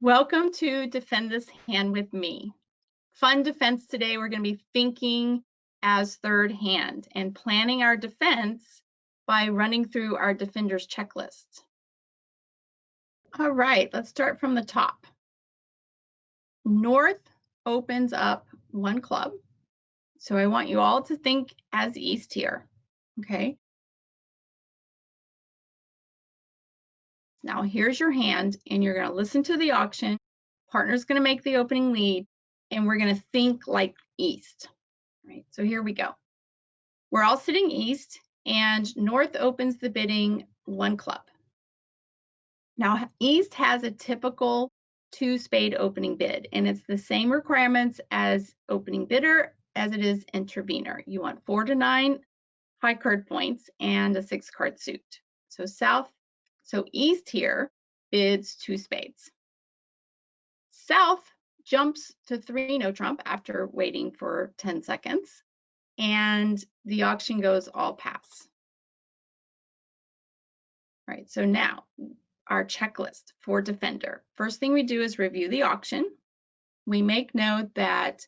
Welcome to Defend This Hand with me. Fun defense today. We're going to be thinking as third hand and planning our defense by running through our defender's checklist. All right, let's start from the top. North opens up one club. So I want you all to think as East here. Okay. Now here's your hand, and you're going to listen to the auction. Partner's going to make the opening lead, and we're going to think like East. All right, so here we go. We're all sitting East, and North opens the bidding one club. Now, East has a typical two spade opening bid, and it's the same requirements as opening bidder as it is intervener. You want 4 to 9 high card points and a 6 card suit. So East here bids 2 spades. South jumps to 3 no trump after waiting for 10 seconds, and the auction goes all pass. All right, so now our checklist for defender. First thing we do is review the auction. We make note that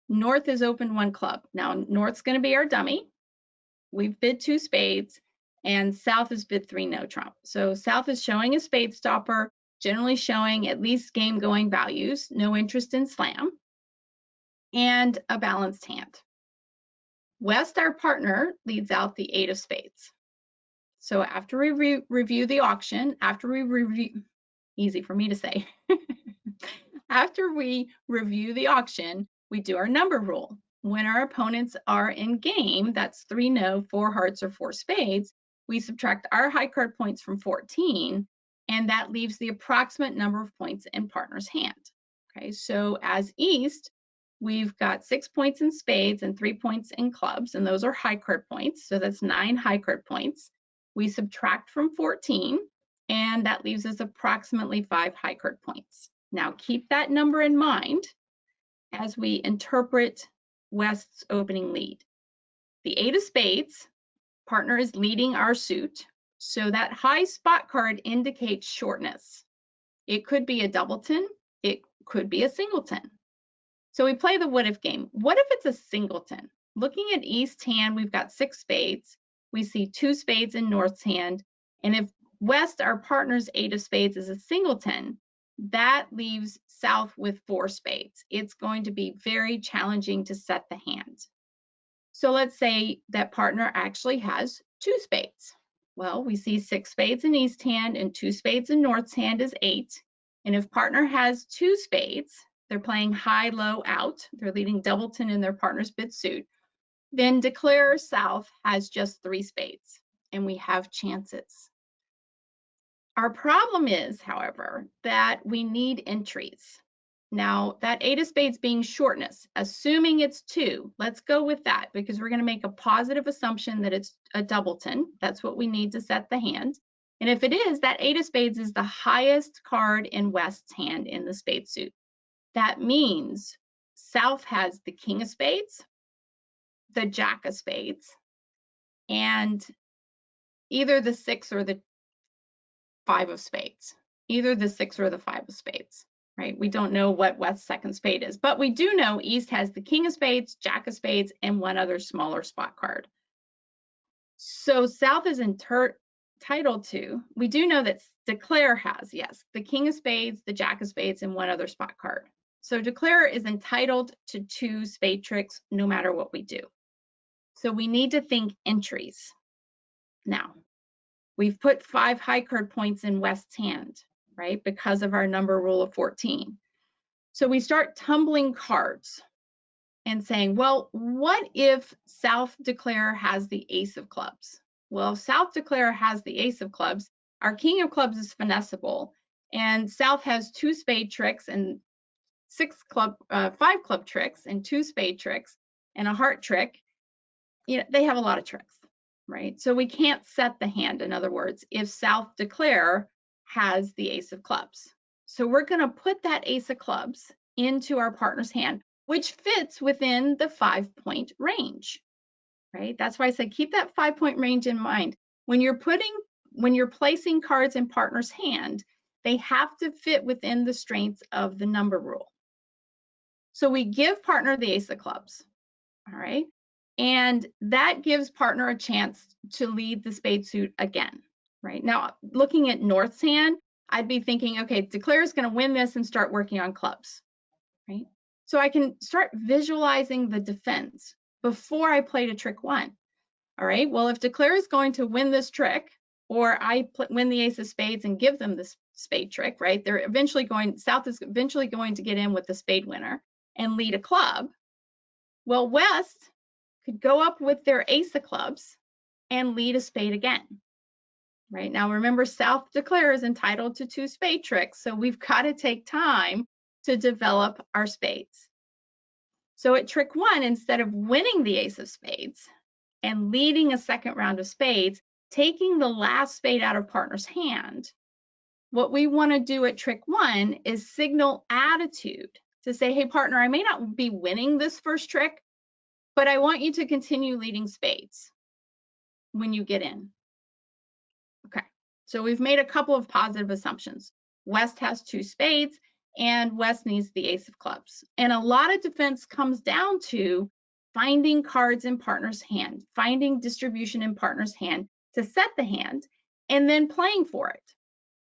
North is open one club. Now North's going to be our dummy. We've bid 2 spades, and South has bid 3 no trump. So South is showing a spade stopper, generally showing at least game going values, no interest in slam, and a balanced hand. West, our partner, leads out the 8 of spades. So after we review the auction, easy for me to say, after we review the auction, we do our number rule. When our opponents are in game, that's 3 no, 4 hearts, or 4 spades, we subtract our high card points from 14, and that leaves the approximate number of points in partner's hand. Okay, so as East, we've got 6 points in spades and 3 points in clubs, and those are high card points, so that's 9 high card points. We subtract from 14, and that leaves us approximately 5 high card points. Now keep that number in mind as we interpret West's opening lead. The 8 of spades, partner is leading our suit, so that high spot card indicates shortness. It could be a doubleton, it could be a singleton. So we play the what if game. What if it's a singleton? Looking at East's hand, we've got 6 spades. We see 2 spades in North's hand. And if West, our partner's 8 of spades, is a singleton, that leaves South with 4 spades. It's going to be very challenging to set the hand. So let's say that partner actually has 2 spades. Well, we see 6 spades in East's hand and 2 spades in North's hand is 8. And if partner has 2 spades, they're playing high, low, out, they're leading doubleton in their partner's bid suit, then declare South has just 3 spades, and we have chances. Our problem is, however, that we need entries. Now, that 8 of spades being shortness, assuming it's 2, let's go with that because we're going to make a positive assumption that it's a doubleton. That's what we need to set the hand. And if it is, that 8 of spades is the highest card in West's hand in the spade suit. That means South has the king of spades, the jack of spades, and either the 6 or the 5 of spades, either the 6 or the 5 of spades, right? We don't know what West's second spade is, but we do know East has the king of spades, jack of spades, and one other smaller spot card. So South is entitled to, we do know that declare has, yes, the king of spades, the jack of spades, and one other spot card. So declare is entitled to 2 spade tricks no matter what we do. So we need to think entries. Now, we've put 5 high card points in West's hand, right, because of our number rule of 14. So we start tumbling cards and saying, well, what if South declare has the ace of clubs? Well, if South declare has the ace of clubs, our king of clubs is finessable, and South has 2 spade tricks and 5 club tricks and 2 spade tricks and a heart trick. You know, they have a lot of tricks, right? So we can't set the hand, in other words, if South declare has the ace of clubs. So we're going to put that ace of clubs into our partner's hand, which fits within the 5-point range, right? That's why I said keep that 5-point range in mind. When you're placing cards in partner's hand, They have to fit within the strengths of the number rule. So we give partner the ace of clubs, all right? And that gives partner a chance to lead the spade suit again, right? Now, looking at North's hand, I'd be thinking, okay, Declare is going to win this and start working on clubs, right? So I can start visualizing the defense before I play to trick one. All right, well, if Declare is going to win this trick, or I win the ace of spades and give them this spade trick, right? They're eventually going, South is eventually going to get in with the spade winner and lead a club. Well, West could go up with their ace of clubs and lead a spade again. Right now, remember, South Declare is entitled to 2 spade tricks, so we've got to take time to develop our spades. So at trick one, instead of winning the ace of spades and leading a second round of spades, taking the last spade out of partner's hand, what we want to do at trick one is signal attitude to say, hey, partner, I may not be winning this first trick, but I want you to continue leading spades when you get in. Okay, so we've made a couple of positive assumptions. West has 2 spades and West needs the ace of clubs. And a lot of defense comes down to finding cards in partner's hand, finding distribution in partner's hand to set the hand, and then playing for it.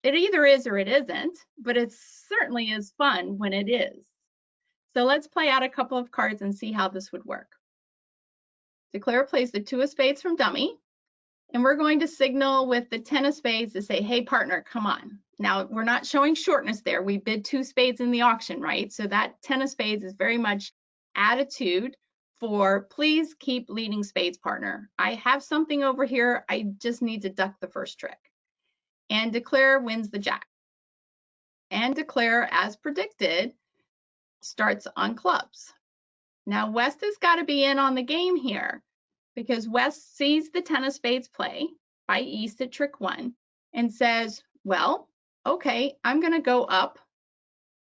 It either is or it isn't, but it certainly is fun when it is. So let's play out a couple of cards and see how this would work. Declare plays the 2 of spades from dummy, and we're going to signal with the 10 of spades to say, hey, partner, come on. Now, we're not showing shortness there. We bid 2 spades in the auction, right? So that 10 of spades is very much attitude for please keep leading spades, partner. I have something over here. I just need to duck the first trick. And Declare wins the jack. And Declare, as predicted, starts on clubs. Now, West has got to be in on the game here because West sees the 10 of spades play by East at trick one and says, well, okay, I'm going to go up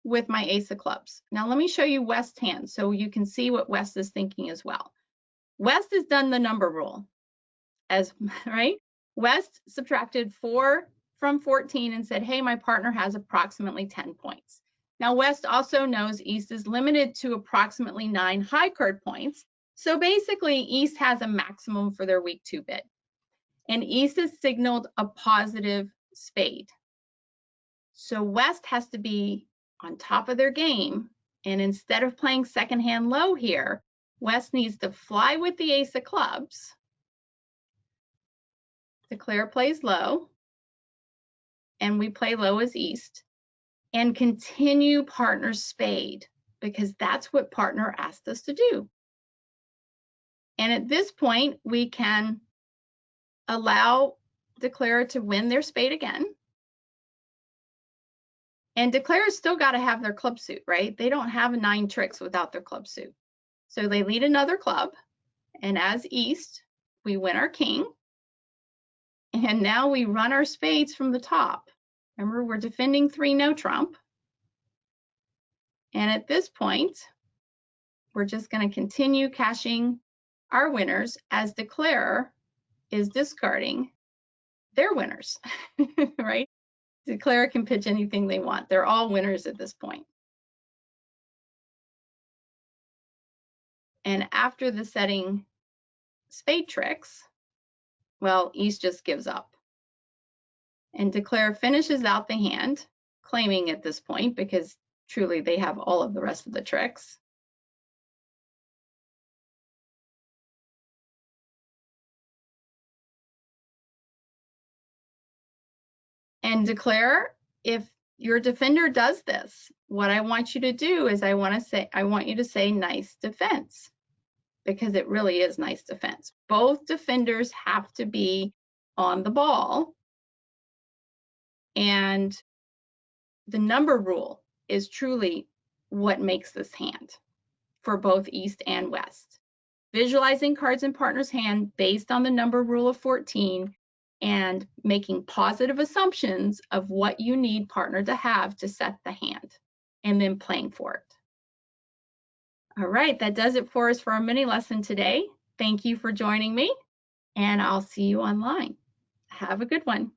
with my ace of clubs. Now, let me show you West's hand so you can see what West is thinking as well. West has done the number rule, right? West subtracted 4 from 14 and said, hey, my partner has approximately 10 points. Now, West also knows East is limited to approximately 9 high card points. So basically, East has a maximum for their week 2 bid. And East has signaled a positive spade. So West has to be on top of their game. And instead of playing second hand low here, West needs to fly with the ace of clubs. Declare plays low. And we play low as East. And continue partner's spade, because that's what partner asked us to do. And at this point, we can allow Declare to win their spade again. And Declare still got to have their club suit, right? They don't have 9 tricks without their club suit. So they lead another club. And as East, we win our king. And now we run our spades from the top. Remember, we're defending 3 no trump. And at this point, we're just going to continue cashing our winners as Declare is discarding their winners, right? Declare can pitch anything they want. They're all winners at this point. And after the setting spade tricks, well, East just gives up. And Declare finishes out the hand, claiming at this point, because truly they have all of the rest of the tricks. And Declare, if your defender does this, what I want you to do is I want you to say nice defense, because it really is nice defense. Both defenders have to be on the ball. And the number rule is truly what makes this hand for both East and West. Visualizing cards in partner's hand based on the number rule of 14 and making positive assumptions of what you need partner to have to set the hand, and then playing for it. All right, that does it for us for our mini lesson today. Thank you for joining me, and I'll see you online. Have a good one.